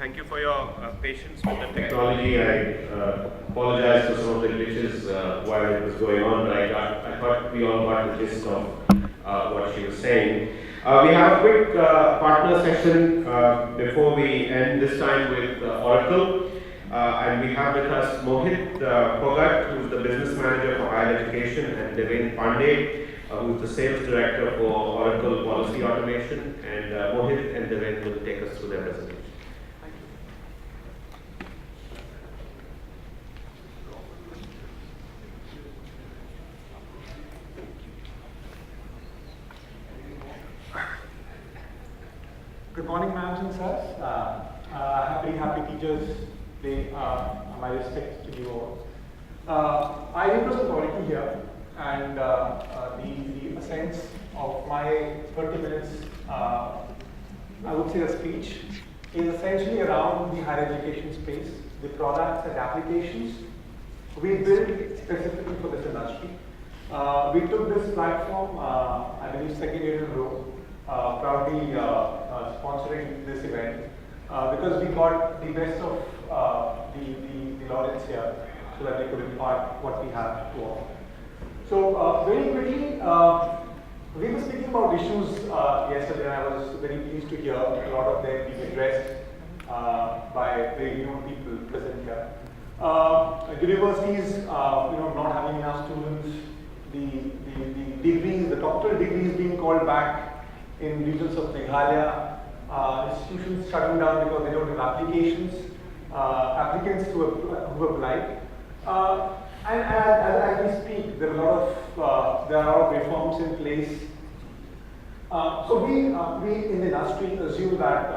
Thank you for your patience with the technology. I apologize for some of the glitches while it was going on, but I thought we all got the gist of what she was saying. We have a quick partner session before we end, this time with Oracle. And we have with us Mohit Phogat, who is the business manager for higher education, and Devin Pandey, who is the sales director for Oracle Policy Automation. And Mohit and Devin will take us through their presentation. Good morning, ma'ams and sirs. Happy Teachers Day. My respects to you all. I represent Oracle here, and the essence of my 30 minutes, I would say a speech, is essentially around the higher education space, the products and applications we build specifically for this industry. We took this platform, I believe, second year in a row, proudly sponsoring this event because we got the best of the laureates here so that they could impart what we have to all. So very quickly, we were speaking about issues yesterday, and I was very pleased to hear a lot of them being addressed by very young people present here. Universities, not having enough students, the degrees, the doctoral degrees being called back in regions of Meghalaya, institutions shutting down because they don't have applications, applicants who applied. And as we speak, there are a lot of reforms in place. So we in the industry assume that,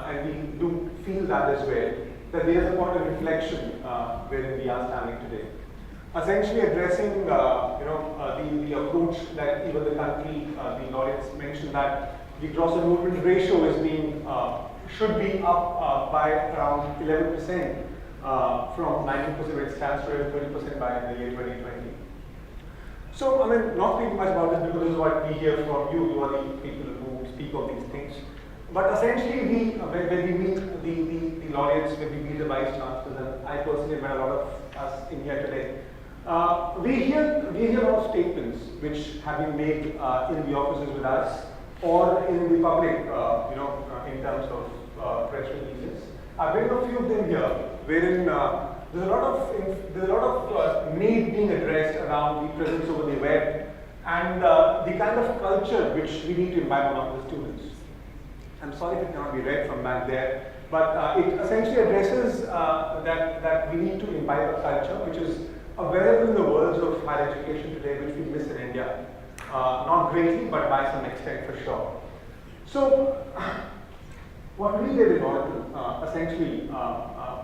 and we do feel that as well, that there is a point of inflection wherein we are standing today. Essentially addressing the approach that even the country, the laureates mentioned that the gross enrollment ratio is should be up by around 11% from 19% where it stands to 30% by the year 2020. So, I mean, not speaking much about this because this is what we hear from you. You are the people who speak of these things. But essentially, when we meet the laureates, when we meet the vice chancellors, and I personally met a lot of us in here today, we hear a lot of statements which have been made in the offices with us or in the public, in terms of press releases. I've bring a few of them here, wherein there's a lot of need being addressed around the presence over the web and the kind of culture which we need to imbibe among the students. I'm sorry if it cannot be read from back there, but it essentially addresses that we need to imbibe a culture which is available in the worlds of higher education today, which we miss in India. Not greatly, but by some extent for sure. So, what we did in Oracle essentially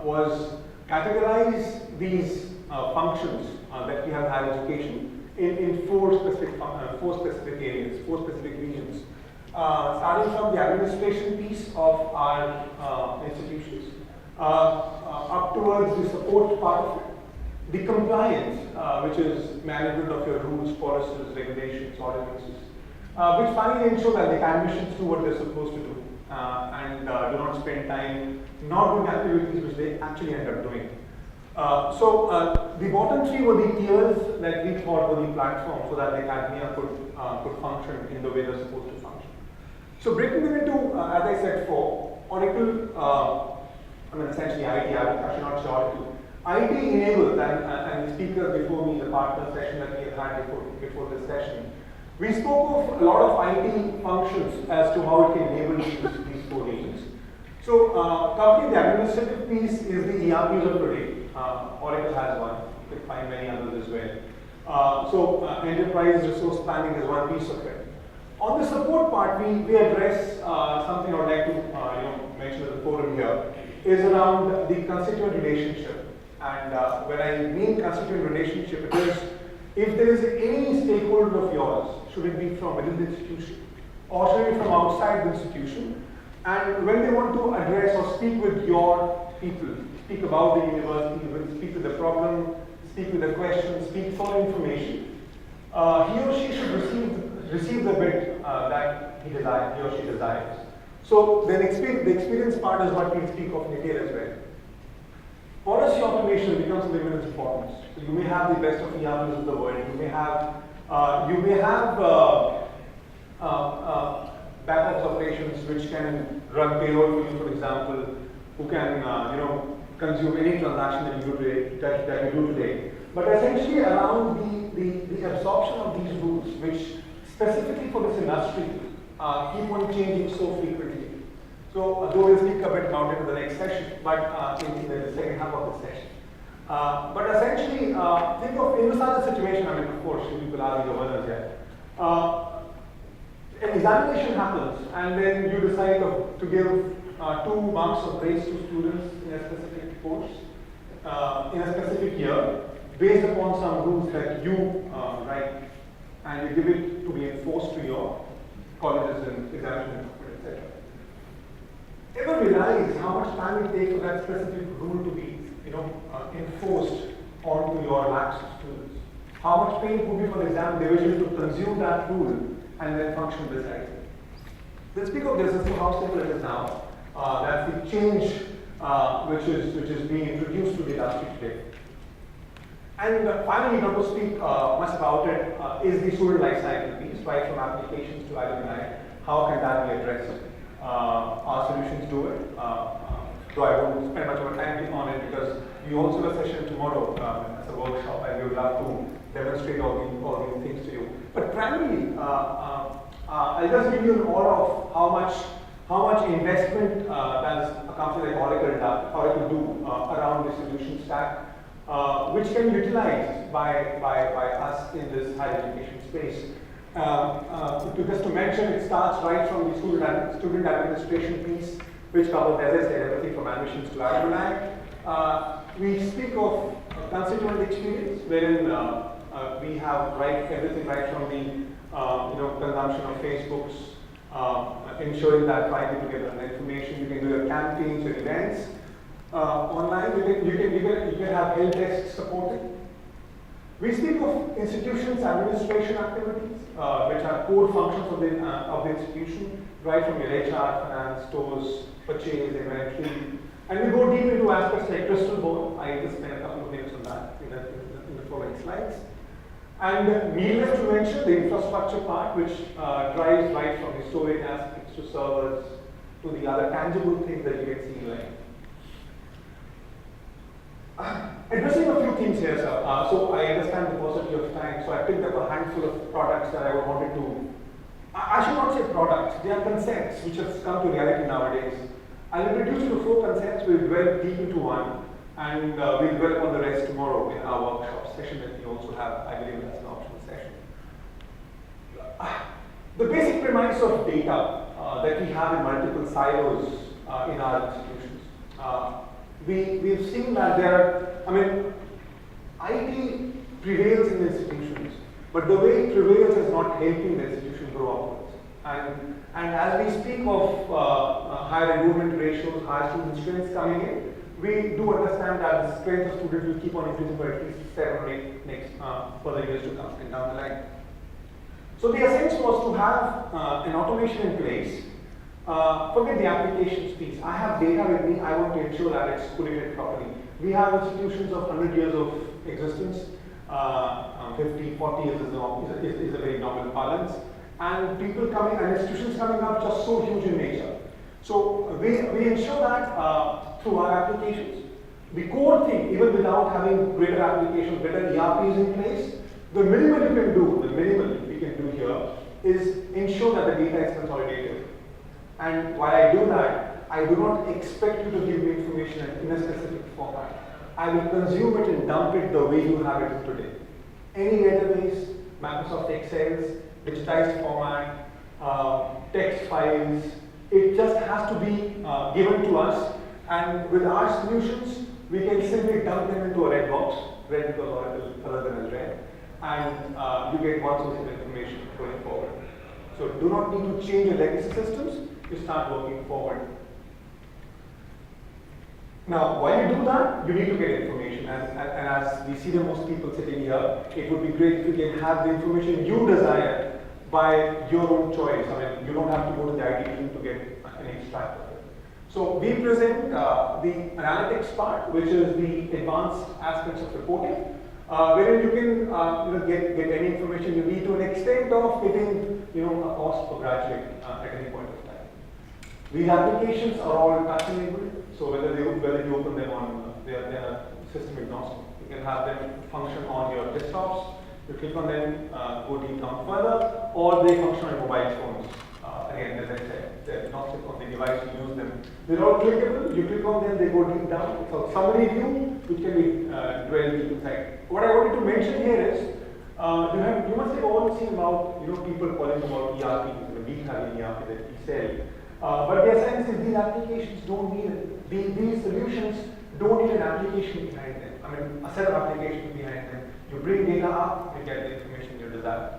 was categorize these functions that we have in higher education in four specific areas, four specific regions. Starting from the administration piece of our institutions, up towards the support part of it, the compliance, which is management of your rules, policies, regulations, ordinances, which finally ensure that the admissions do what they're supposed to do and do not spend time not doing activities which they actually end up doing. So the bottom three were the tiers that we thought were the platform so that the academia could function in the way they're supposed to function. So breaking them into, as I said, four, Oracle, essentially IT, I should not say Oracle. IT enables, and the speakers before me, the partner session that we have had before this session, we spoke of a lot of IT functions as to how it can enable these four regions. So, covering the administrative piece is the ERPs of today. Oracle has one, you can find many others as well. Enterprise resource planning is one piece of it. On the support part, we address something I would like to mention at the forum here, is around the constituent relationship. And when I mean constituent relationship, it is if there is any stakeholder of yours, should it be from within the institution or should it be from outside the institution, and when they want to address or speak with your people, speak about the university, speak with the problem, speak with the question, speak for information, he or she should receive the bit that he or she desires. So then the experience part is what we speak of in detail as well. Policy automation becomes of immense importance. So you may have the best of ERPs of the world. You may have back-office operations which can run payroll for you, for example, who can consume any transaction that you do today. But essentially around the absorption of these rules, which specifically for this industry keep on changing so frequently. So though we'll speak a bit about it in the next session, but in the second half of the session. But essentially, think of in such a situation. I mean, of course, you people are the governors here. An examination happens, and then you decide to give 2 marks of grace to students in a specific course, in a specific year, based upon some rules that you write, and you give it to be enforced to your colleges and examination, etc. Ever realize how much time it takes for that specific rule to be, enforced onto your lakhs of students? How much pain it would be for the exam division to consume that rule and then function besides it? We'll speak of this as to how simple it is now. That's the change which is being introduced to the industry today. And finally, not to speak much about it, is the student life cycle piece, right from applications to alumni. How can that be addressed? Our solutions do it. Though I won't spend much of time on it because we also have a session tomorrow as a workshop, and we would love to demonstrate all these things to you. But primarily, I'll just give you an order of how much investment does a company like Oracle do around the solution stack, which can be utilized by us in this higher education space. Just to mention, it starts right from the student administration piece, which covers, as I said, everything from admissions to alumni. We speak of constituent experience, wherein we have everything right from the consumption of Facebook's, ensuring that trying to get the information. You can do your campaigns, your events online. You can have help desk supported. We speak of institutions, administration activities, which are core functions of the institution, right from your HR, finance, stores, purchase, inventory. And we go deep into aspects like crystal ball. I just spent a couple of minutes on that in the following slides. And needless to mention, the infrastructure part, which drives right from the storage aspects to servers to the other tangible things that you can see in life. Addressing a few things here, sir. So I understand the paucity of time, so I picked up a handful of products that I wanted to. I should not say products, they are concepts which have come to reality nowadays. I'll introduce you to 4 concepts, we'll dwell deep into one, and we'll dwell upon the rest tomorrow in our workshop session that we also have. I believe that's an optional session. The basic premise of data that we have in multiple silos in our institutions. We've seen that IT prevails in the institutions, but the way it prevails is not helping the institution grow upwards. And as we speak of higher enrollment ratios, higher student strengths coming in, we do understand that the strength of students will keep on increasing for at least 7 or 8 next further years to come and down the line. So the essence was to have an automation in place. Forget the applications piece. I have data with me. I want to ensure that it's collated properly. We have institutions of 100 years of existence. 50, 40 years is a very nominal balance. And people coming, and institutions coming up just so huge in nature. So we ensure that through our applications. The core thing, even without having greater applications, better ERPs in place, the minimal we can do here is ensure that the data is consolidated. And while I do that, I do not expect you to give me information in a specific format. I will consume it and dump it the way you have it today. Any database, Microsoft Excel, digitized format, text files, it just has to be given to us. And with our solutions, we can simply dump them into a red box, red because Oracle other than as red, and you get one source of information going forward. So do not need to change your legacy systems to start working forward. Now, while you do that, you need to get information. And as we see the most people sitting here, it would be great if you can have the information you desire by your own choice. I mean, you don't have to go to the IT team to get can extract of it. So we present the analytics part, which is the advanced aspects of reporting, wherein you can get any information you need to an extent of getting a cost for graduate at any point of time. These applications are all touch enabled, so whether you open them on they are system agnostic. You can have them function on your desktops. You click on them, go deep down further, or they function on mobile phones. Again, as I said, they're agnostic on the device you use them. They're all clickable. You click on them, they go deep down. It's a summary view which can be dwelled deep inside. What I wanted to mention here is you must have all seen about people calling about ERPs. We have an ERP that we sell. But the essence is these applications don't need these solutions don't need an application behind them. I mean, a set of applications behind them. You bring data up, you get the information you desire.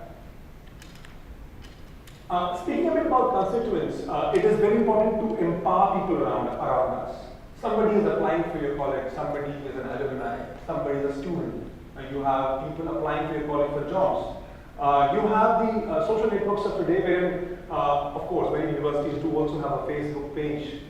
Speaking a bit about constituents, it is very important to empower people around us. Somebody is applying for your college, somebody is an alumni, somebody is a student. You have people applying for your college for jobs. You have the social networks of today, wherein, of course, many universities do also have a Facebook page.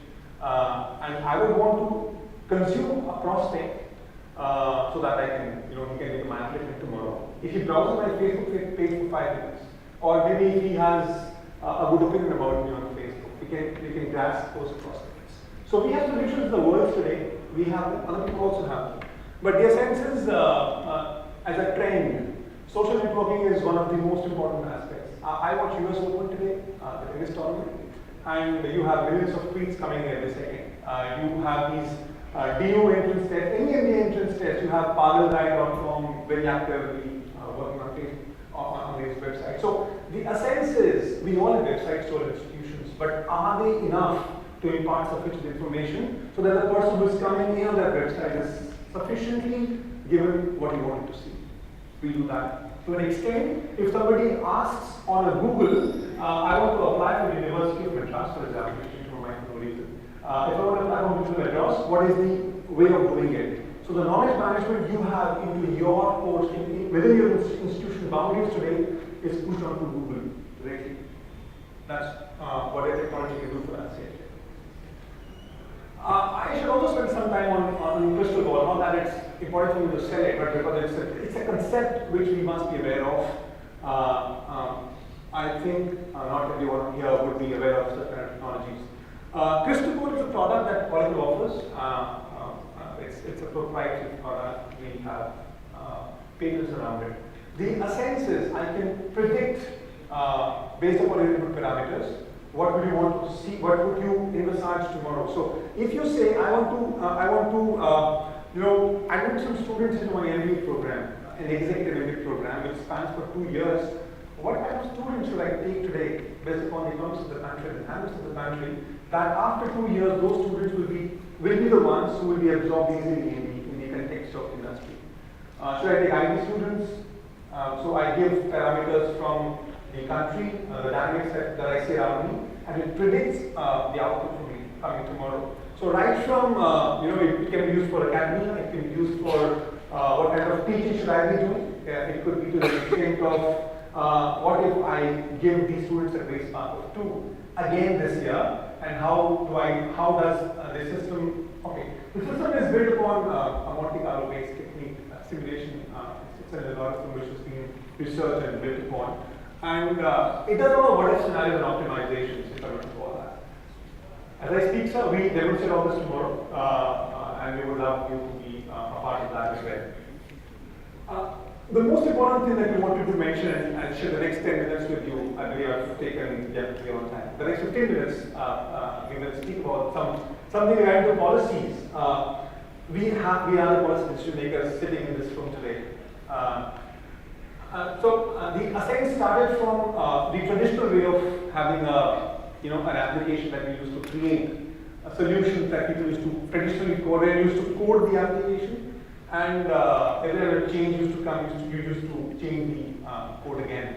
And I would want to consume a prospect so that I can, he can become my applicant tomorrow. If he browses my Facebook page for 5 minutes, or maybe if he has a good opinion about me on Facebook, we can grasp those prospects. So we have solutions in the world today. We have them. Other people also have them. But the essence is, as a trend, social networking is one of the most important aspects. I watch US Open today, the tennis tournament, and you have millions of tweets coming every second. You have these DU entrance tests, any of the entrance tests. You have pagalguy.com very actively working on Facebook. On these websites. So the essence is we all have websites or institutions, but are they enough to impart sufficient information so that the person who is coming in on that website is sufficiently given what he wanted to see? We do that. To an extent, if somebody asks on a Google, I want to apply for the University of Madras, for example, which you might know reason. If I want to apply for Madras, what is the way of doing it? So the knowledge management you have into your course, within your institution boundaries today, is pushed onto Google directly. That's what a technology can do for us here. I should also spend some time on crystal ball. Not that it's important for me to sell it, but because it's a concept which we must be aware of. I think not everyone here would be aware of such kind of technologies. Crystal ball is a product that Oracle offers. It's a proprietary product. We have patents around it. The essence is I can predict based upon your input parameters what would you want to see, what would you envisage tomorrow. So if you say I want to admit some students into my MBA program, an executive MBA program which spans for 2 years, what kind of students should I take today based upon the economics of the country and the habits of the country, that after 2 years those students will be the ones who will be absorbed easily in the context of industry. Should I take IT students? So I give parameters from the country, the dynamics that I see around me, and it predicts the output for me coming tomorrow. So right from, it can be used for academia, it can be used for what kind of teaching should I be doing. It could be to the extent of what if I give these students a grace mark of 2 again this year, and how does the system, the system is built upon a Monte Carlo based technique, simulation, it's an algorithm which has been researched and built upon, and it does all the what if scenarios and optimizations, if I were to call that. As I speak, sir, we demonstrate all this tomorrow, and we would love you to be a part of that as well. The most important thing that we wanted to mention, and share the next 10 minutes with you, I believe I've taken, we are on time. The next 15 minutes, we will speak about something related to policies. We are the policy decision makers sitting in this room today. The ascent started from the traditional way of having an application that we used to create, a solution that people used to traditionally code and used to code the application. And every other change used to come, you used to change the code again.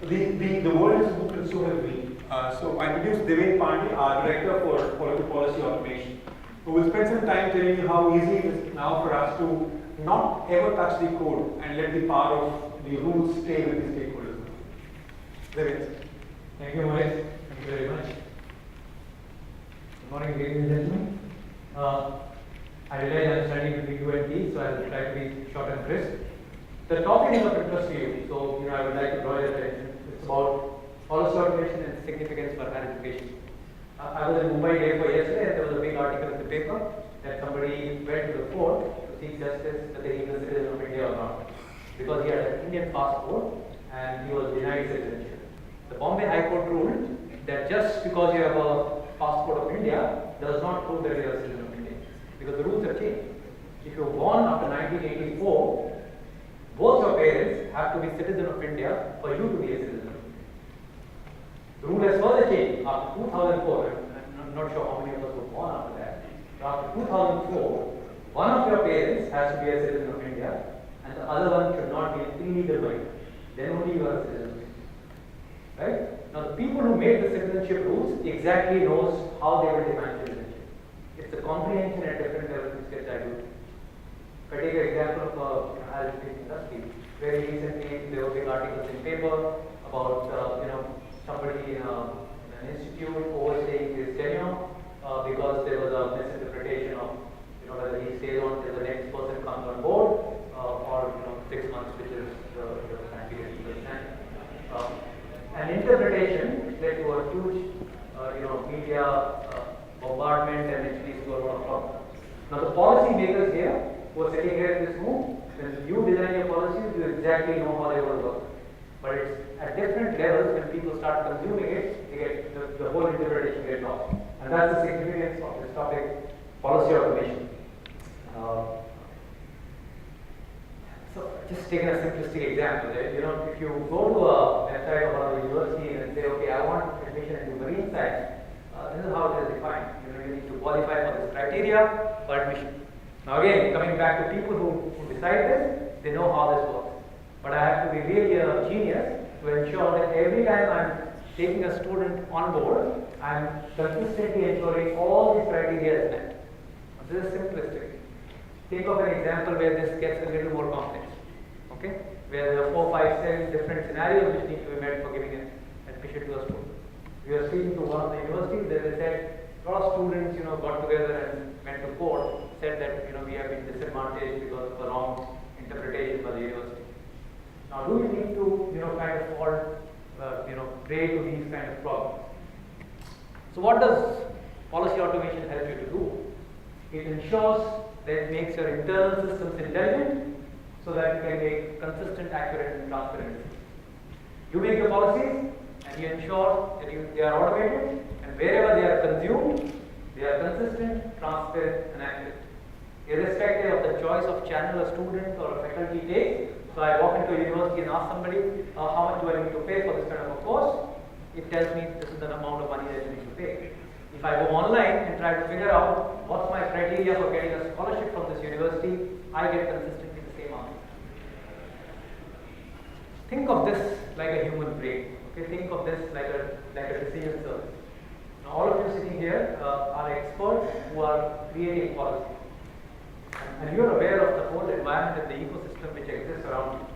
The world is moved so heavily. So I introduced Devin Pandey, our Director for Political Policy Automation, who will spend some time telling you how easy it is now for us to not ever touch the code and let the power of the rules stay with the stakeholders. Devin. Thank you, Mohit. Thank you very much. Morning, ladies and gentlemen. I realize I'm studying between you and me, so I'll try to be short and crisp. The topic is of interest to you, so I would like to draw your attention. It's about policy automation and significance for higher education. I was in Mumbai day for yesterday, and there was a big article in the paper that somebody went to the court to seek justice whether he was a citizen of India or not, because he had an Indian passport and he was denied citizenship. The Bombay High Court ruled that just because you have a passport of India does not prove that you are a citizen of India, because the rules have changed. If you were born after 1984, both your parents have to be citizen of India for you to be a citizen of India. The rule has further changed after 2004. I'm not sure how many of us were born after that. So after 2004, one of your parents has to be a citizen of India, and the other one should not be an illegal migrant. Then only you are a citizen. Right? Now the people who made the citizenship rules exactly knows how they will define citizenship. It's the comprehension at different levels which gets diluted. If I take an example of higher education industry, very recently there were big articles in paper about somebody in an institute overstaying his tenure because there was a misinterpretation of whether he stays on till the next person comes on board or 6 months, which is the time period he was standing. An interpretation led to a huge, media bombardment and it leads to a lot of problems. Now the policy makers here who are sitting here in this room, when you design your policies, you exactly know how they will work. But it's at different levels when people start consuming it, they get the whole interpretation gets lost. And that's the significance of this topic, policy automation. So just taking a simplistic example, if you go to a website of one of the university and say, okay, I want admission into marine science, this is how it is defined. You need to qualify for this criteria for admission. Now again, coming back to people who decide this, they know how this works. But I have to be really a genius to ensure that every time I'm taking a student on board, I'm consistently ensuring all these criteria is met. This is simplistic. Think of an example where this gets a little more complex, okay? Where there are 4, 5, 7 different scenarios which need to be met for giving an admission to a student. We are speaking to one of the universities where they said a lot of students, got together and went to court, said that we have been disadvantaged because of the wrong interpretation by the university. Now, do we need to kind of fall, prey to these kind of problems? So, what does policy automation help you to do? It ensures that it makes your internal systems intelligent so that you can make consistent, accurate, and transparent decisions. You make the policies and you ensure that they are automated, and wherever they are consumed, they are consistent, transparent, and accurate. Irrespective of the choice of channel a student or a faculty takes. So I walk into a university and ask somebody, how much do I need to pay for this kind of a course? It tells me this is the amount of money that you need to pay. If I go online and try to figure out what's my criteria for getting a scholarship from this university, I get consistently the same answer. Think of this like a human brain. Okay, think of this like a decision service. Now, all of you sitting here are experts who are creating policy. And you are aware of the whole environment and the ecosystem which exists around you.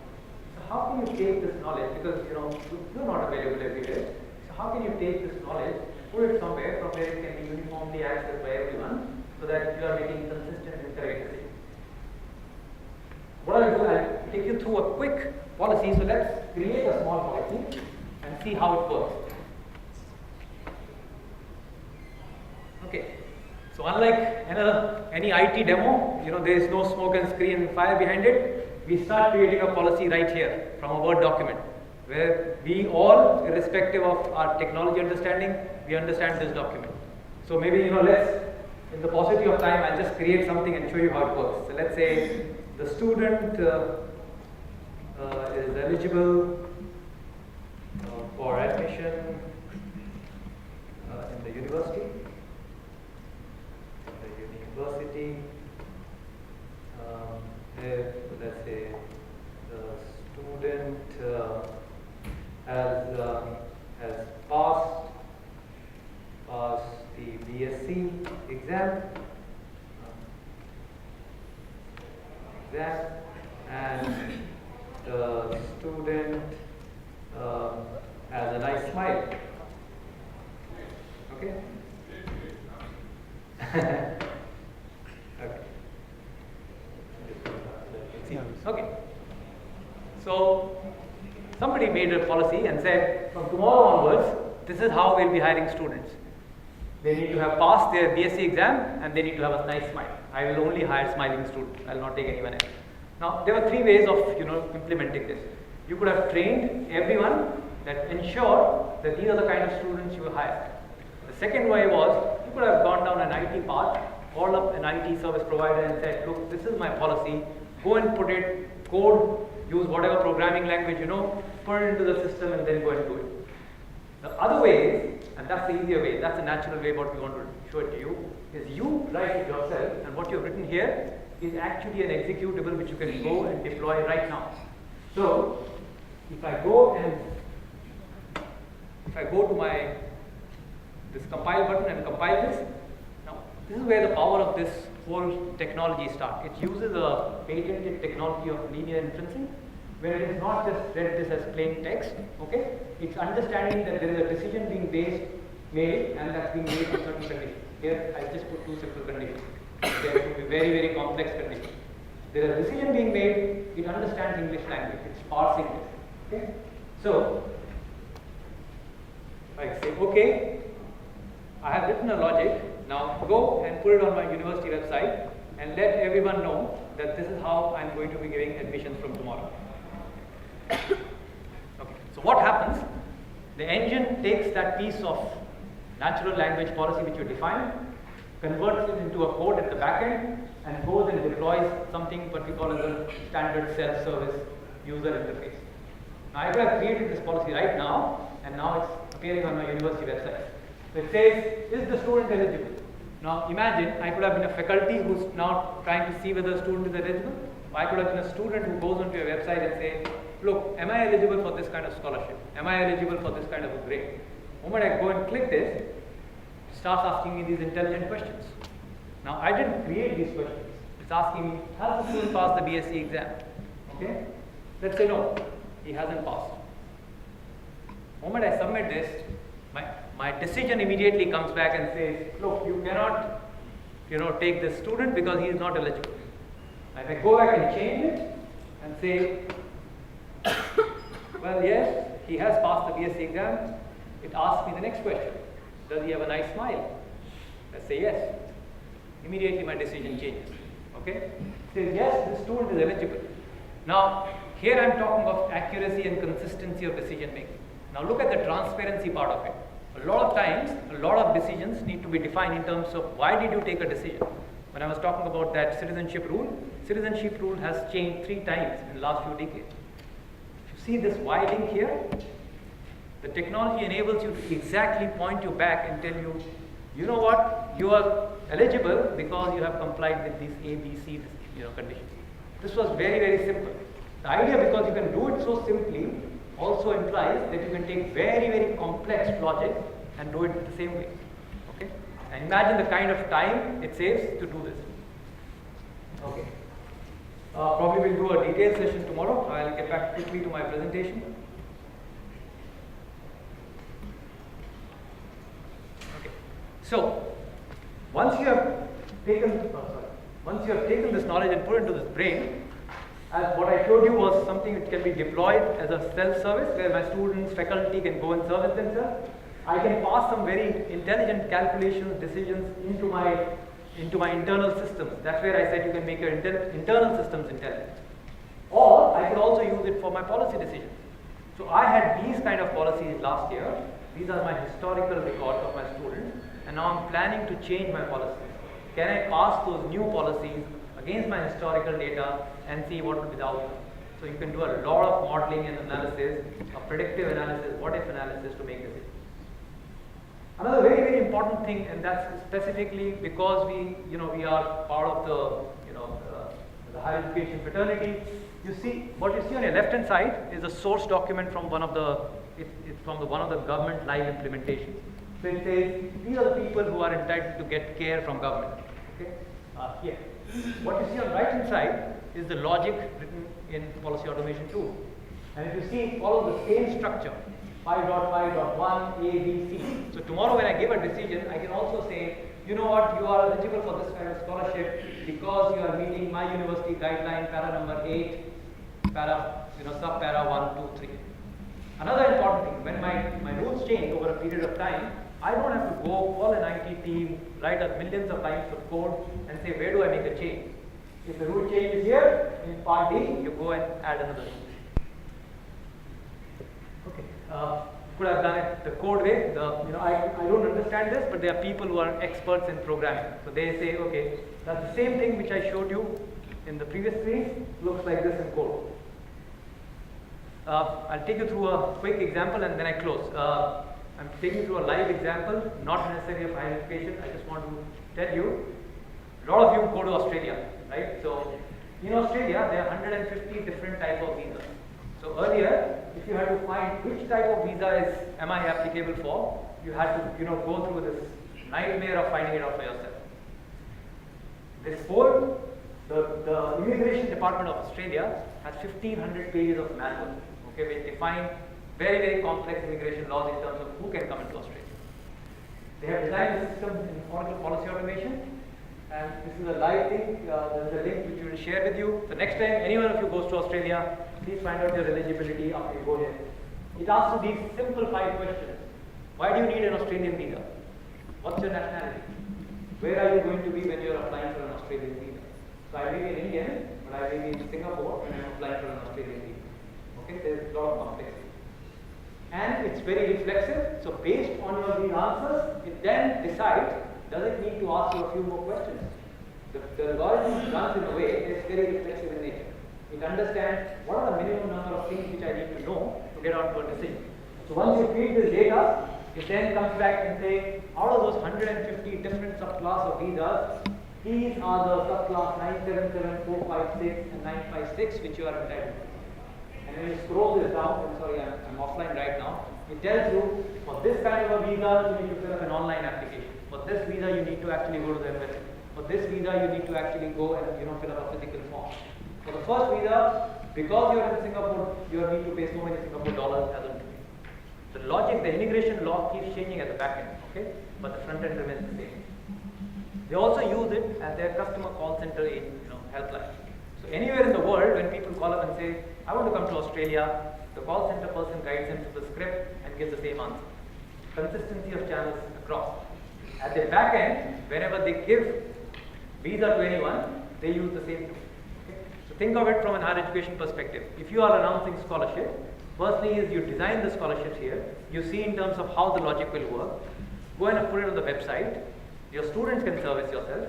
So how can you take this knowledge, because you're not available everywhere. So how can you take this knowledge, put it somewhere from where it can be uniformly accessed by everyone, so that you are making consistent and correct decisions? What I'll do, I'll take you through a quick policy. So let's create a small policy and see how it works. Okay. So unlike any IT demo, there is no smoke and screen and fire behind it. We start creating a policy right here from a Word document, where we all, irrespective of our technology understanding, we understand this document. So maybe let's, in the paucity of time, I'll just create something and show you how it works. So let's say the student is eligible for admission in the university. Let's say the student has passed the BSc exam, and the student has a nice smile. Okay. Okay. So somebody made a policy and said, from tomorrow onwards, this is how we'll be hiring students. They need to have passed their BSc exam and they need to have a nice smile. I will only hire smiling students. I will not take anyone else. Now, there were 3 ways of implementing this. You could have trained everyone that ensure that these are the kind of students you hire. The second way was you could have gone down an IT path, called up an IT service provider and said, look, this is my policy. Go and put it, code, use whatever programming language you know, put it into the system and then go and do it. The other way, and that's the easier way, that's the natural way what we want to show it to you, is you write it yourself, and what you've written here is actually an executable which you can go and deploy right now. So, if I go to this compile button and compile this, now this is where the power of this whole technology starts. It uses a patented technology of linear inferencing, where it is not just read this as plain text, okay? It's understanding that there is a decision being made and that's being made with certain conditions. Here, I just put 2 simple conditions. There could be very, very complex conditions. There is a decision being made, it understands English language, it's parsing this, okay? So, if I say, okay, I have written a logic, now go and put it on my university website and let everyone know that this is how I'm going to be giving admissions from tomorrow. Okay. So what happens? The engine takes that piece of natural language policy which you define, converts it into a code at the back end, and goes and deploys something what we call as a standard self-service user interface. Now I could have created this policy right now, and now it's appearing on my university website. So it says, is the student eligible? Now imagine I could have been a faculty who's now trying to see whether a student is eligible. Or I could have been a student who goes onto your website and say, look, am I eligible for this kind of scholarship? Am I eligible for this kind of a grade? The moment I go and click this, it starts asking me these intelligent questions. Now I didn't create these questions. It's asking me, has the student passed the BSc exam? Okay? Let's say no, he hasn't passed. The moment I submit this, my decision immediately comes back and says, look, you cannot take this student because he is not eligible. If I go back and change it and say, well, yes, he has passed the BSc exam, it asks me the next question. Does he have a nice smile? I say yes. Immediately my decision changes. Okay? It says yes, this student is eligible. Now, here I am talking of accuracy and consistency of decision making. Now look at the transparency part of it. A lot of times, a lot of decisions need to be defined in terms of why did you take a decision. When I was talking about that citizenship rule has changed 3 times in the last few decades. If you see this why link here, the technology enables you to exactly point you back and tell you, you know what, you are eligible because you have complied with these A, B, C conditions. This was very, very simple. The idea, because you can do it so simply, also implies that you can take very, very complex logic and do it the same way. Okay? And imagine the kind of time it saves to do this. Okay. Probably we'll do a detailed session tomorrow. I'll get back quickly to my presentation. Okay. So, once you have taken this knowledge and put it into this brain, as what I showed you was something which can be deployed as a self-service, where my students, faculty can go and service themselves. I can pass some very intelligent calculations, decisions into my internal systems. That's where I said you can make your internal systems intelligent. Or I could also use it for my policy decisions. So I had these kind of policies last year. These are my historical records of my students, and now I'm planning to change my policies. Can I pass those new policies against my historical data and see what will be the outcome? So you can do a lot of modeling and analysis, a predictive analysis, what if analysis to make decisions. Another very, very important thing, and that's specifically because we are part of the higher education fraternity. You see, what you see on your left-hand side is a source document from one of the government live implementations. So it says these are the people who are entitled to get care from government. Okay, here. What you see on the right-hand side is the logic written in policy automation tool, and if you see, it follows the same structure. 5.5.1 A, B, C. So tomorrow when I give a decision, I can also say you know what, you are eligible for this kind of scholarship because you are meeting my university guideline, para number 8, para, sub para 1, 2, 3. Another important thing, when my rules change over a period of time, I don't have to go call an IT team, write out millions of lines of code and say, where do I make a change? If the rule change is here, in part D, you go and add another rule. Okay. Could have done it the code way. I don't understand this, but there are people who are experts in programming. So they say, okay, that's the same thing which I showed you in the previous screen, looks like this in code. I'll take you through a quick example and then I close. I'm taking you through a live example, not necessarily of higher education. I just want to tell you, a lot of you go to Australia, right? So in Australia, there are 150 different types of visas. So earlier, if you had to find which type of visa am I applicable for, you had to go through this nightmare of finding it out for yourself. This whole, the Immigration Department of Australia has 1,500 pages of manual, okay, which define very, very complex immigration laws in terms of who can come into Australia. They have designed a system in Oracle Policy Automation, and this is a live thing. There is a link which we will share with you. The next time any one of you goes to Australia, please find out your eligibility after you go here. It asks you these simple 5 questions. Why do you need an Australian visa? What's your nationality? Where are you going to be when you are applying for an Australian visa? So I may be an Indian, but I may be in Singapore when I am applying for an Australian visa. Okay, there is a lot of complexity. And it's very reflexive, so based on these answers, it then decides, does it need to ask you a few more questions? The algorithm runs in a way that is very reflexive in nature. It understands what are the minimum number of things which I need to know to get onto a decision. So once you feed this data, it then comes back and says, out of those 150 different subclass of visas, these are the subclass 977, 456 and 956 which you are entitled to. And when you scroll this down, I'm sorry, I'm offline right now, it tells you for this kind of a visa, you need to fill up an online application. For this visa, you need to actually go to the embassy. For this visa, you need to actually go and fill up a physical form. For the first visa, because you are in Singapore, you need to pay so many Singapore dollars as a fee. The logic, the immigration law keeps changing at the back end, okay? But the front end remains the same. They also use it as their customer call center helpline. So anywhere in the world, when people call up and say, I want to come to Australia, the call center person guides them to the script and gives the same answer. Consistency of channels across. At the back end, whenever they give visa to anyone, they use the same tool. Okay? So think of it from an higher education perspective. If you are announcing scholarship, first thing is you design the scholarships here. You see in terms of how the logic will work. Go and put it on the website. Your students can service yourself.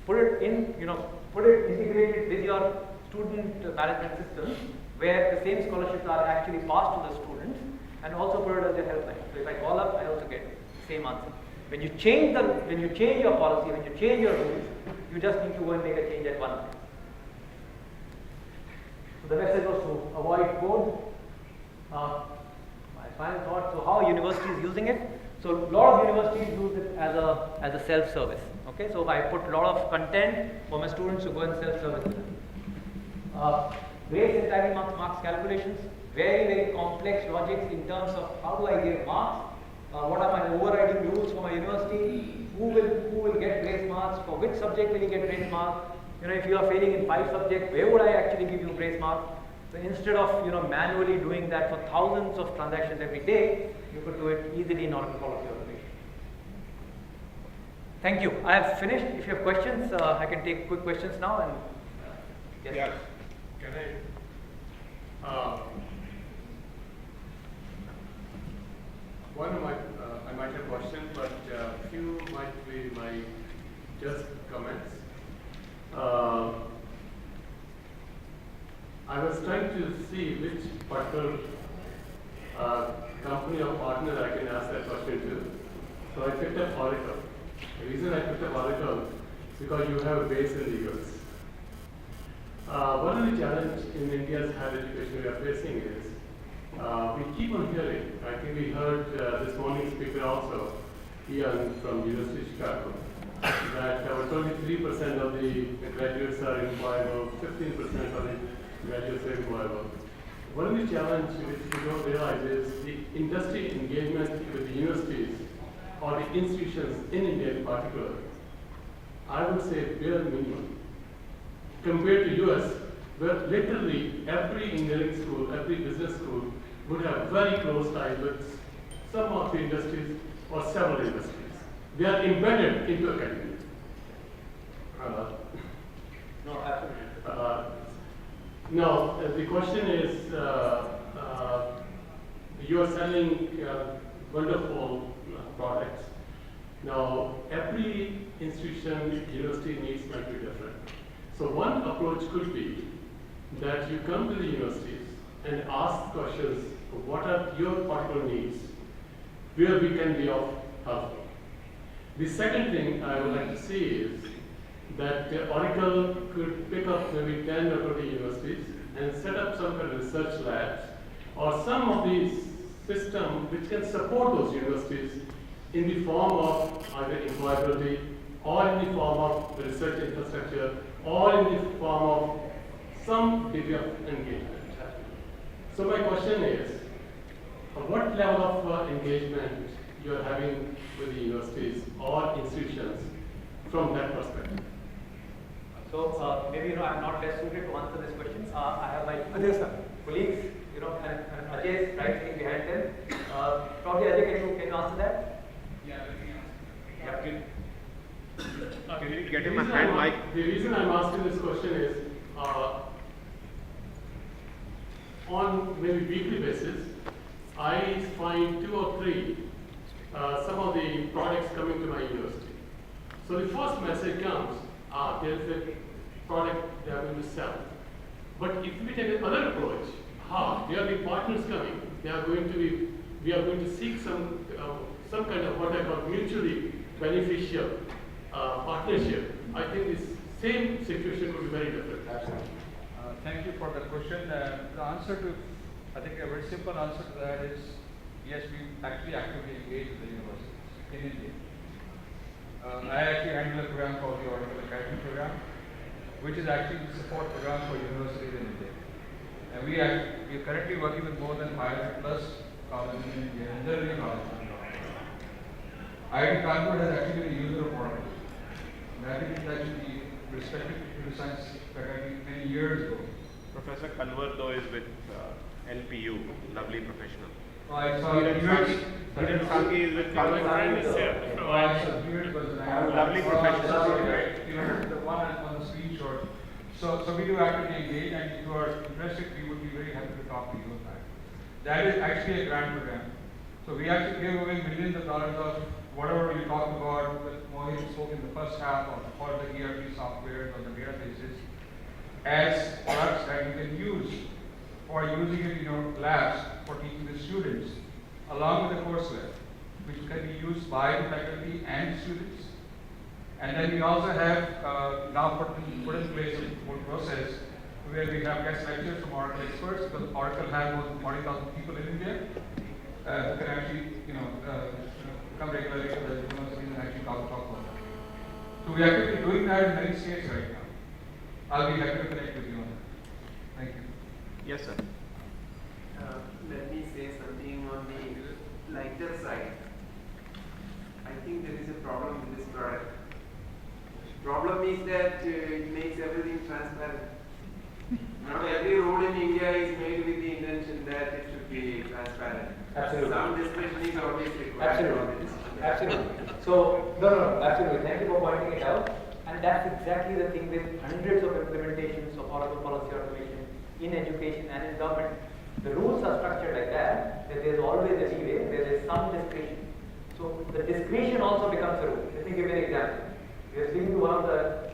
Put it integrated with your student management system, where the same scholarships are actually passed to the students, and also put it as their helpline. So if I call up, I also get the same answer. When you change your policy, when you change your rules, you just need to go and make a change at one time. So the message was to avoid code. My final thought, so how are universities using it? So a lot of universities use it as a self-service. Okay, so I put a lot of content for my students to go and self-service. Grades entitlement marks calculations, very, very complex logics in terms of how do I give marks, what are my overriding rules for my university, who will get grace marks, for which subject will you get grace marks, if you are failing in 5 subjects, where would I actually give you grace marks? So instead of manually doing that for thousands of transactions every day, you could do it easily in Oracle Policy Automation. Thank you. I have finished. If you have questions, I can take quick questions now. And yes. Yeah. Can I? I might have questions, but few might be my just comments. I was trying to see which particular company or partner I can ask that question to. So I picked up Oracle. The reason I picked up Oracle is because you have a base in the US. One of the challenges in India's higher education we are facing is we keep on hearing. I think we heard this morning's speaker also, Ian from University of Chicago, that 23% of the graduates are employable, 15% of the graduates are employable. One of the challenges which we don't realize is the industry engagement with the universities or the institutions in India in particular I would say bare minimum. Compared to US, where literally every engineering school, every business school would have very close ties with some of the industries or several industries. They are embedded into academia. No, absolutely. Now, the question is, you are selling wonderful products. Now, every institution, university needs might be different. So one approach could be that you come to the universities and ask questions, what are your particular needs, where we can be of help. The second thing I would like to see is that Oracle could pick up maybe 10 or 20 universities and set up some kind of research labs or some of these systems which can support those universities in the form of either employability or in the form of research infrastructure or in the form of some degree of engagement. So my question is, what level of engagement you are having with the universities or institutions from that perspective? So maybe I'm not best suited to answer this question. I have my colleagues, and Ajay is right sitting behind them. Probably Ajay, can you answer that? Yeah, let me answer. Yeah. Can you get him a hand mic? The reason I'm asking this question is, on maybe weekly basis, I find 2 or 3 some of the products coming to my university. So the first message comes, there is a product they are going to sell. But if we take another approach, there are the partners coming, we are going to seek some kind of what I call mutually beneficial partnership. I think this same situation could be very different. Absolutely. Thank you for the question. The answer to, I think a very simple answer to that is, yes, we actually actively engage with the universities in India. I actually handle a program called the Oracle Academy Program, which is actually the support program for universities in India. And we are currently working with more than 500 plus colleges in India, and they're really colleges. IIT Kanpur has actually been a user of Oracle. And I think it's actually respected computer science faculty many years ago. Professor Kanwar though is with NPU, lovely professional. I saw Kiran Sangi is with My friend is here. Lovely professional. The one on the screenshot. So we do actively engage, and if you are interested, we would be very happy to talk to you on that. That is actually a grant program. So we actually give away millions of dollars of whatever we talked about with Mohit spoke in the first half of all the ERP software or the databases as products that you can use for using it in your labs for teaching the students along with the courseware, which can be used by the faculty and students. And then we also have now put in place a whole process where we have guest lectures from Oracle experts, because Oracle has more than 40,000 people in India who can actually, come regularly to the universities and actually talk about that. So we are actually doing that in many states right now. I'll be happy to connect with you on that. Thank you. Yes, sir. Let me say something on the lighter side. I think there is a problem with this product. Problem is that it makes everything transparent. Now every road in India is made with the intention that it should be transparent. Absolutely. Some discussion is always required. Absolutely. Absolutely. So, no, absolutely. Thank you for pointing it out. And that's exactly the thing with hundreds of implementations of Oracle policy automation in education and in government. The rules are structured like that there's always a leeway, there is some discretion. So the discretion also becomes a rule. Let me give you an example. We are speaking to one of the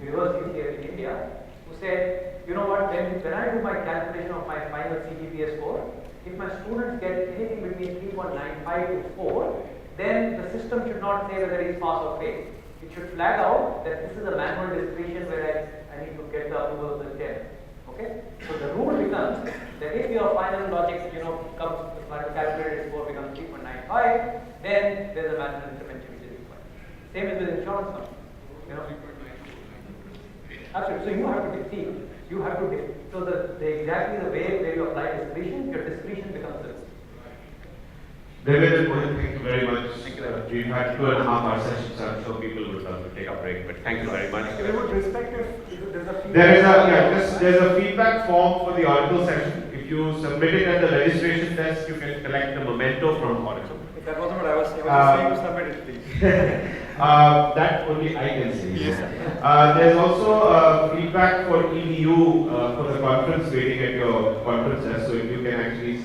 universities here in India who said, you know what, when I do my calculation of my final CGPA score, if my students get anything between 3.95 to 4, then the system should not say whether it's pass or fail. It should flag out that this is a manual discretion where I need to get the approval of the chair. Okay? So the rule becomes that if your final logic, comes, final calculated score becomes 3.95, then there's a manual intervention which is required. Same as with insurance companies. Absolutely. So you have to see, so exactly the way you apply discretion, your discretion becomes the rule. David, thank you very much. We've had 2.5 hour sessions, so I'm sure people would love to take a break, but thank you very much. I would respect if there's a There's a feedback form for the Oracle session. If you submit it at the registration desk, you can collect the memento from Oracle. That wasn't what I was saying. I was just saying to submit it, please. That only I can say. Yes. There's also feedback for EDU for the conference waiting at your conference desk, so if you can actually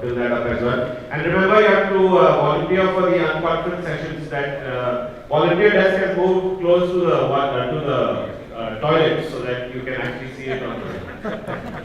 fill that up as well. And remember, you have to volunteer for the unconference sessions. That volunteer desk has moved close to the toilet, so that you can actually see it on the